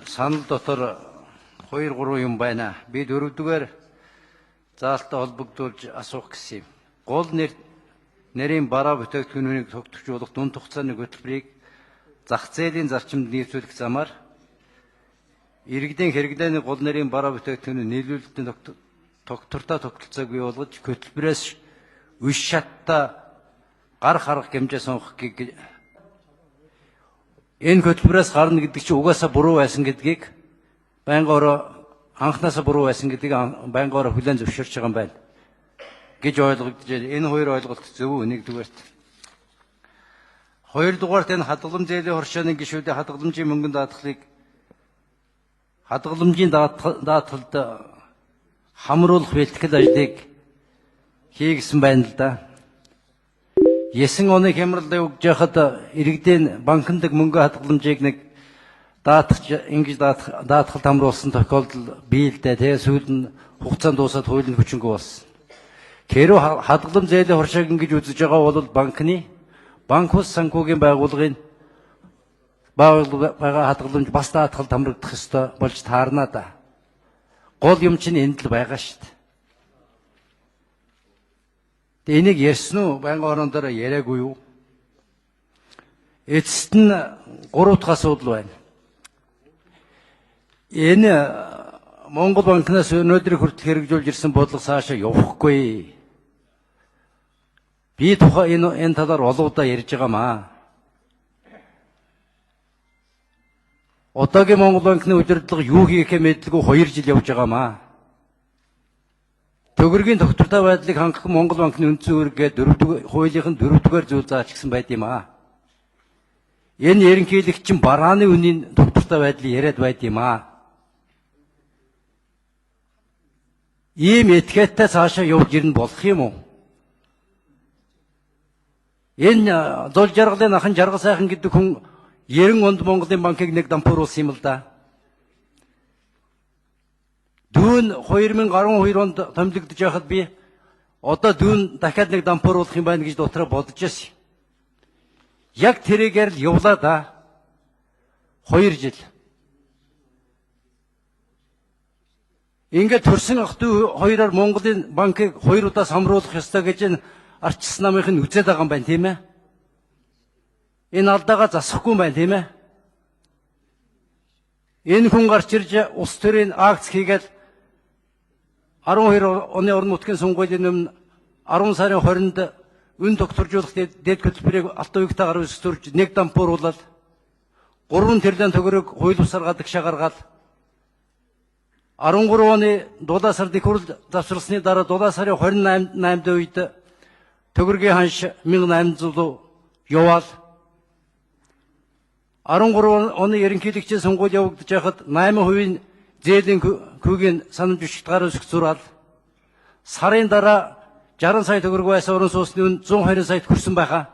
санал дотор 2-3 юм байна. Би 4-р заалтаа холбогдуулж асуух гэсэн юм. Гол нэрийн бараа бүтээгдэхүүнийг тогтворжуулах дунд хугацааны хөтөлбөрийг зах зээлийн зарчимд нийцүүлэх замаар иргэдийн хэрэглээний гол нэрийн бараа бүтээгдэхүүний нийлүүлэлтийн тогтвортой тогтолцоог бий болгож хөтөлбөрөөс үш шаттай гарах арга хэмжээ сонгох гэж энэ хөтөлбөрөөс гарна гэдэг чинь угаасаа буруу байсан гэдгийг анхнаасаа буруу байсан гэдгийг байнгаараа хүлээн зөвшөөрч байгаа юм байна гэж ойлгогдож байна. Энэ хоёр ойлголт зөв үү? Нэгдүгээрт. Хоёрдугаарт энэ хадгалам зээлийн хоршооны гишүүдийн хадгаламжийн мөнгөнд даатгалыг хадгаламжийн даатгалд хамруулах бэлтгэл ажлыг хийгсэн байна л да. 9 оны хямралд өгж яхад иргэдийн банкндаг мөнгө хадгаламжийг ингэж даатгалд хамруулсан тохиолдол бий л дээ. Тэгээ сүүлд нь хугацаанд дуусаад хуулийн хүчингүй болсон. Хэрвээ хадгалам зээлийн хоршоог ингэж үзэж байгаа бол банк ус санхүүгийн байгууллагын байгаа хадгаламж бас даатгалд хамрагдах ёстой болж таарна да. Гол юм чинь энд л байгаа шүү дээ. Энийг ярьсан уу? Байнгын орон дээр яриаггүй юу? Эцэст нь 3 дахь асуудал байна. Энэ Монгол банкнаас өнөөдрийг хүртэл хэрэгжүүлж ирсэн бодлого цаашаа явахгүй. Би тухайн энэ талаар олоудаа ярьж байгаамаа. Одоогийн Монгол банкны удирдлага юу хийхээ мэдлгүй 2 жил явж байгаамаа. Төгрөгийн тогтвортой байдлыг хангах Монгол банкны үндсэн үүрэг гэдэг хуулийнх нь 4-р зүйл заачсан байт юм аа. Энэ ерөнхийлөгч чинь барааны үнийн тогтвортой байдлыг яриад байт юм аа. Ийм этикеттэй цаашаа явж ирнэ болох юм уу? Энэ зул жаргалын ахан жаргал сайхан гэдэг хүн 90 онд Монголын банкыг нэг дампууруулсан юм л да. Дүүн 2012 онд томилогдож байхад би одоо дүүн дахиад нэг дампууруулах юм байна гэж дотроо бодож байсан. Яг тэрийгээр л явлаа да. 2 жил. Ингээд төрсөн ах 2-оор Монголын банкыг 2 удаас хамруулах ёстой гэж арчсан намынх нь үзээд байгаа юм байна тийм ээ. Энэ алдаагаа засахгүй юм байна тийм ээ. Энэ хүн гарч ирж улс төрийн акц хийгээд 12 оны орон нутгийн сонгуулийн өмнө 10 сарын 20-нд үн тогтворжуулах дэд хөтөлбөрийг алт уягтаа гаргаж өсгөрж нэг дампууруулаад 3 тэрлийн төгрөг хууль бусаар гадагшаа гаргаад 13 оны дулаан сард их хурл завсарласны дараа дулаан сарын 28-нд үед төгрөгийн ханш 1800 яваал 13 оны ерөнхийлөгчийн сонгуул явагдаж байхад 8% зээлийн хүүгийн санамж бишигт гар өсгөх зураад сарын дараа 60 сая төгрөг байсан орон сууцны үн 120 саяд хүрсэн байхаа.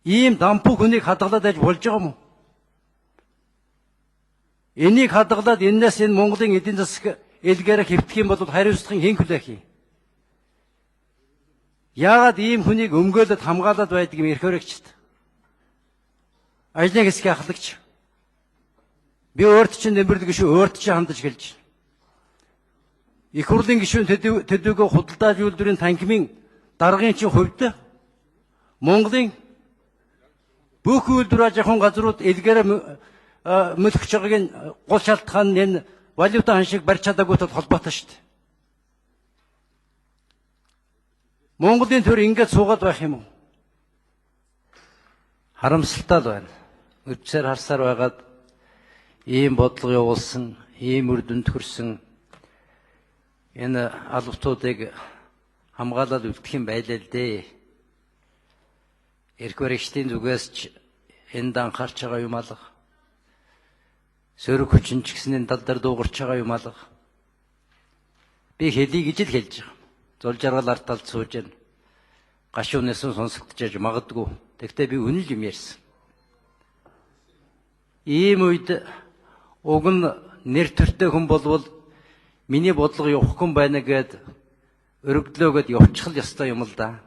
Ийм дампуу хүнийг хадгалаад аж болж байгаа юм уу? Энийг хадгалаад энэс энэ Монголын эдийн засаг элгээр хэвтэх юм бол хариуцлагын хэн хүлээх юм? Яагаад ийм хүнийг өмгөөлөд хамгаалаад байдаг юм эрх хөрөгчд? Ажлын хэсгийн ахлагч. Би өөрт чинь нэмэрлэг гişүү өөрт чинь хандаж гэлж. Их хурлын гишүүн төдийгөө худалдаа үйлдвэрийн танхимын даргын чинь хувьд Монголын бүх үйлдвэр аж ахуйн газрууд элгээр мөлөгч байгаагийн гол шалтгаан нь энэ валюта ханшиг барьж чадаагүйтэй холбоотой шүү дээ. Монголын төр ингэж суугаад байх юм уу? Харамсалтай л байна. Өчсөр харсаар байгаад ийм бодлого явуулсан, ийм үр дүнд хүрсэн энэ албатуудыг хамгаалаад үлдэх юм байлаа л дээ. Эрх баригчдын зүгээс ч энд анхаарч байгаа юм алга. Сөрөг хүчин ч гэсэн энэ тал дээр дуугарч байгаа юм алга. Би хэлий гэж л хэлж байгаа. Зул жаргал арт талд сууж байна. Гашуунаас сонсогдож магадгүй. Тэгвэл би үнэн л юм ярьсан. Ийм үед уг нь нэр төртэй хүн болвол миний бодлого явахгүй байна гэд өргөдлөөгöd явчих л ёстой юм л да.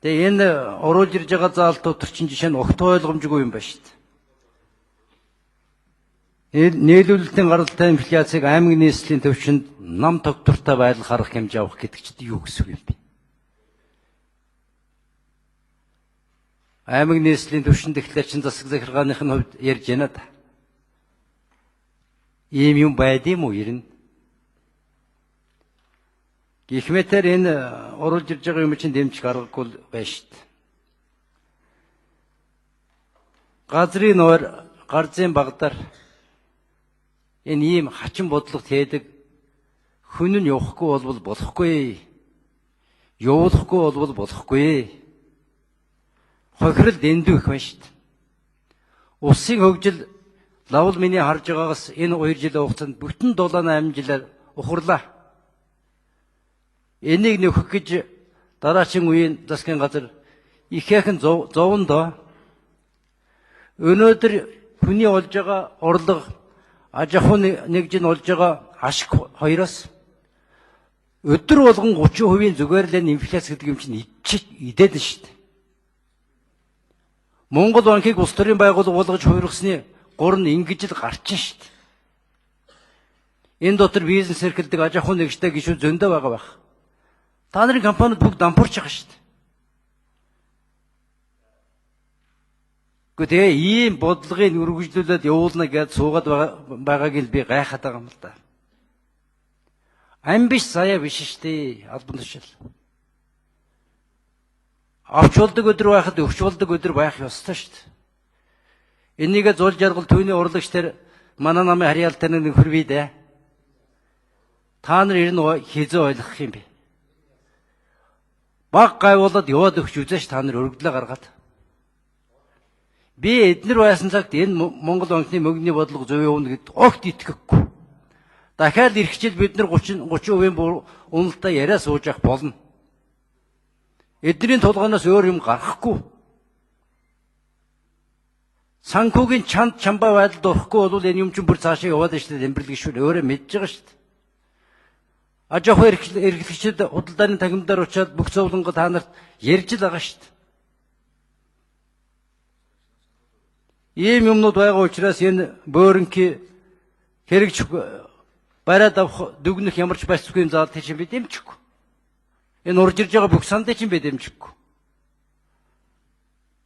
Тэгээ энэ оруулж ирж байгаа заалтууд төр чинь жишээ нь огт ойлгомжгүй юм байна шүү дээ. Нийлүүлэлтийн гаралтай инфляцийг аймаг нийслэлийн төвшөнд нам тогтвортой байдал гаргах хэмжээ авах гэдэг чинь юу гэсэн юм бэ? Аймаг нийслэлийн төвшөнд ихлээр чин засаг захиргааных нь хувьд ярьж байна да. Ийм юм байд юм уу ер нь? Гихмэтэр энэ оруулж ирж байгаа юм чинь дэмжих аргагүй байна шүү дээ. Газрын нойр, гарзын багдар энэ ийм хачин бодлого тээдэг хүн нь явахгүй болвол болохгүй. Явуулахгүй болвол болохгүй. Хохирол дэндүү их байна шүү дээ. Улсын хөгжил лавл миний харж байгаагаас энэ 2 жилийн хугацаанд бүтэн 7-8 жилээр ухарлаа. Энийг нөхөх гэж дараагийн үеийн засгийн газар ихээхэн зовондоо өнөөдөр хүний олж байгаа орлого аж ахуйн нэгжин олж байгаа ашиг хоёроос өдөр болгон 30% зүгээр л энэ инфляц гэдэг юм чинь идээд нь шүү дээ. Монгол банкыг улс төрийн байгууллага болгож хувиргасны гур нь ингэж л гарчин шүү дээ. Энэ дотор бизнес эрхэлдэг аж ахуйн нэгжтэй гишүүд зөндөө байгаа байх. Та нарын компаниуд бүгд дампуурч байгаа шүү дээ. Гэхдээ ийм бодлогыг үргэлжлүүлээд явуулна гэж суугаад байгааг л би гайхаад байгаа юм л да. Ам биш сая биш шүү дээ. Албан тушаал. Авч болдог өдөр байхад өгч болдог өдөр байх ёстой шүү дээ. Энийгээ зул жаргал түүний урлагч тэр манай намын харьяалтай нэг хөрвий дээ. Та нар ер нь хизээ ойлгох юм бэ? Баг гайвуулаад яваад өгч үзээш та нар өргөдлөө гаргаад. Би эднэр байсан цагт энэ Монгол банкны мөнгөний бодлого зөв явна гэд огт итгэхгүй. Дахиад ирэх жил бид нар 30% уналтаа яриа сууж явах болно. Эдний тулгаанаас өөр юм гарахгүй. Санхүүгийн чанд чамбаа байдалд орохгүй бол энэ юм чинь бүр цаашаа яваад штэ тэмдэглэг шүү өөрөө мэдж байгаа штэ. Аж ахуй эрхлэгчид худалдааны тахимдаар очиад бүх зовлонго та нарт ярьж л байгаа штэ. Ийм юмнууд байгаа учраас энэ бөөрөнки хэрэгж бариад авах дүгнэх ямар ч байцгүй заалт чинь бид дэмжихгүй. Энэ урж ирж байгаа бүх сандыг чинь бид дэмжихгүй.